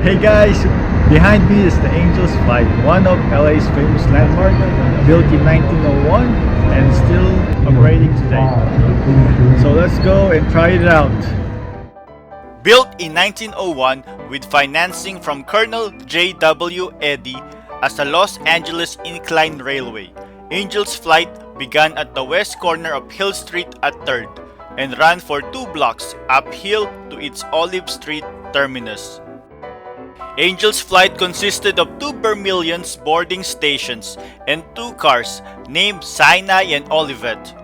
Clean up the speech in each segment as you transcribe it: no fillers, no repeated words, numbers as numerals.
Hey guys, behind me is the Angels Flight, one of LA's famous landmark, built in 1901 and still operating today. So let's go and try it out. Built in 1901 with financing from Colonel J.W. Eddy as a Los Angeles Incline Railway, Angels Flight began at the west corner of Hill Street at 3rd and ran for 2 blocks uphill to its Olive Street terminus. Angels Flight consisted of 2 Vermilions boarding stations and 2 cars named Sinai and Olivet,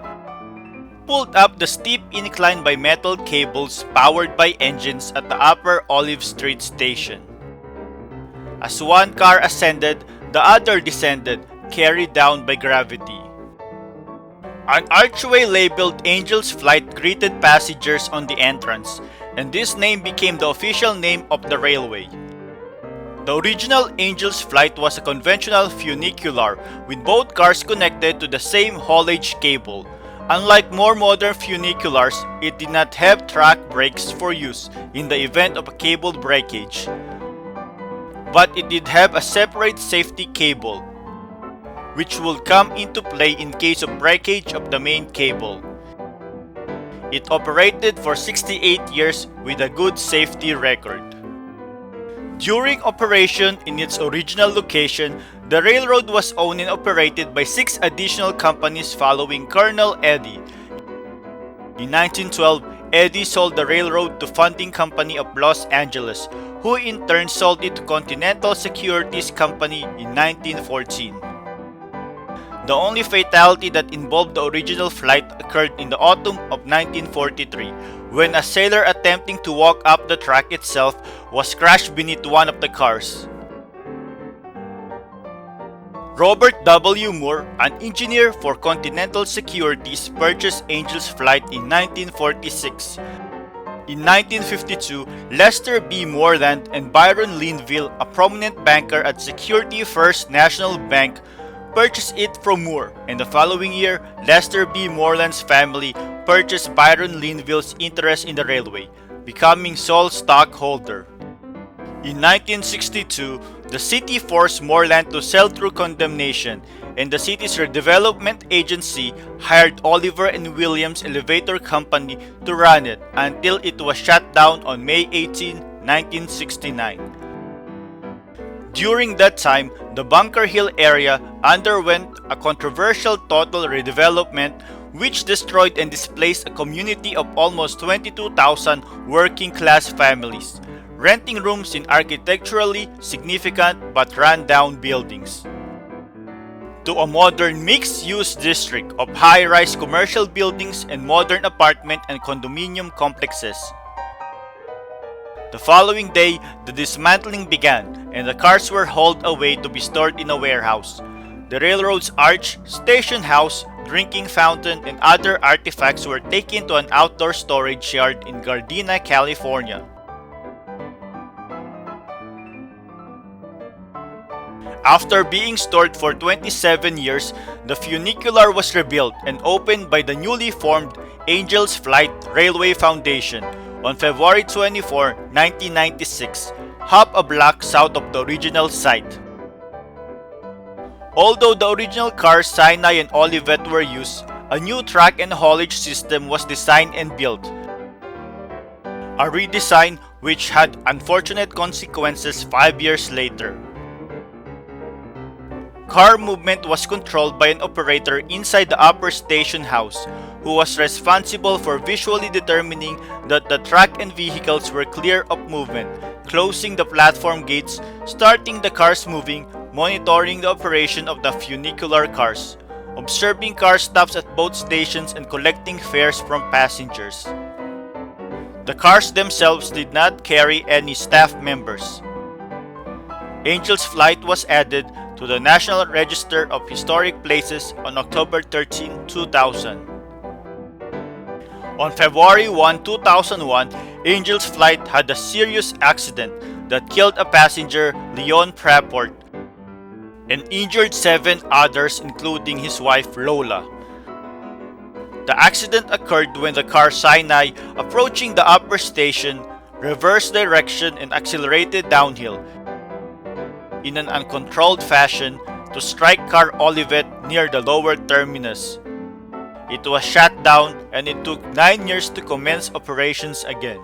pulled up the steep incline by metal cables powered by engines at the upper Olive Street station. As one car ascended, the other descended, carried down by gravity. An archway labeled Angels Flight greeted passengers on the entrance, and this name became the official name of the railway. The original Angels Flight was a conventional funicular with both cars connected to the same haulage cable. Unlike more modern funiculars, it did not have track brakes for use in the event of a cable breakage, but it did have a separate safety cable, which would come into play in case of breakage of the main cable. It operated for 68 years with a good safety record. During operation in its original location, the railroad was owned and operated by 6 additional companies following Colonel Eddy. In 1912, Eddy sold the railroad to Funding Company of Los Angeles, who in turn sold it to Continental Securities Company in 1914. The only fatality that involved the original flight occurred in the autumn of 1943, when a sailor attempting to walk up the track itself was crushed beneath one of the cars. Robert W. Moore, an engineer for Continental Securities, purchased Angels Flight in 1946. In 1952, Lester B. Moreland and Byron Linville, a prominent banker at Security First National Bank, purchased it from Moore, and the following year, Lester B. Moreland's family purchased Byron Linville's interest in the railway, becoming sole stockholder. In 1962, the city forced Moreland to sell through condemnation, and the city's Redevelopment Agency hired Oliver and Williams Elevator Company to run it until it was shut down on May 18, 1969. During that time, the Bunker Hill area underwent a controversial total redevelopment which destroyed and displaced a community of almost 22,000 working-class families, renting rooms in architecturally significant but run-down buildings, to a modern mixed-use district of high-rise commercial buildings and modern apartment and condominium complexes. The following day, the dismantling began, and the cars were hauled away to be stored in a warehouse. The railroad's arch, station house, drinking fountain, and other artifacts were taken to an outdoor storage yard in Gardena, California. After being stored for 27 years, the funicular was rebuilt and opened by the newly formed Angels Flight Railway Foundation on February 24, 1996, half a block south of the original site. Although the original cars Sinai and Olivet were used, a new track and haulage system was designed and built. A redesign which had unfortunate consequences 5 years later. Car movement was controlled by an operator inside the upper station house, who was responsible for visually determining that the track and vehicles were clear of movement, closing the platform gates, starting the cars moving, monitoring the operation of the funicular cars, observing car stops at both stations, and collecting fares from passengers. The cars themselves did not carry any staff members. Angels Flight was added to the National Register of Historic Places on October 13, 2000. On February 1, 2001, Angels Flight had a serious accident that killed a passenger, Leon Praport, and injured 7 others including his wife Lola. The accident occurred when the car Sinai, approaching the upper station, reversed direction and accelerated downhill in an uncontrolled fashion to streetcar Olivet near the lower terminus. It was shut down and it took 9 years to commence operations again.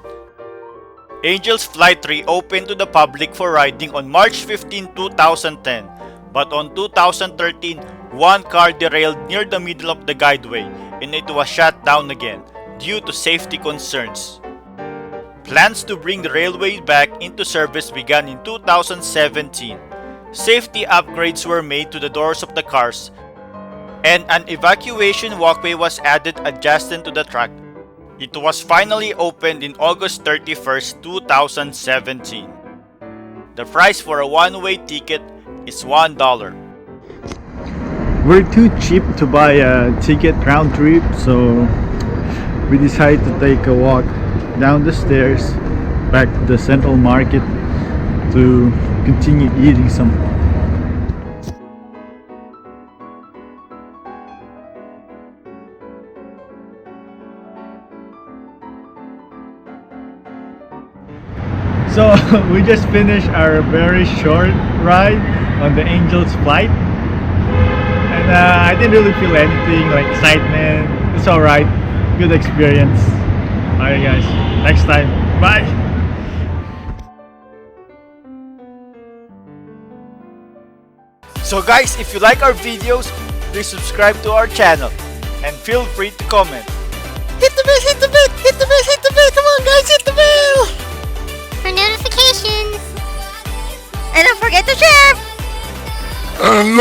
Angels Flight 3 opened to the public for riding on March 15, 2010, but on 2013, one car derailed near the middle of the guideway and it was shut down again due to safety concerns. Plans to bring the railway back into service began in 2017. Safety upgrades were made to the doors of the cars, and an evacuation walkway was added adjacent to the track. It was finally opened in August 31st, 2017. The price for a one-way ticket is $1. We're too cheap to buy a ticket round trip, so we decided to take a walk down the stairs back to the Central Market to continue eating some. So we just finished our very short ride on the Angels Flight, and I didn't really feel anything like excitement. It's alright, good experience. Alright guys, next time, bye! So guys, if you like our videos, please subscribe to our channel and feel free to comment. Hit the bell, hit the bell, hit the bell, hit the bell. Come on guys, hit the bell for notifications. And don't forget to share. And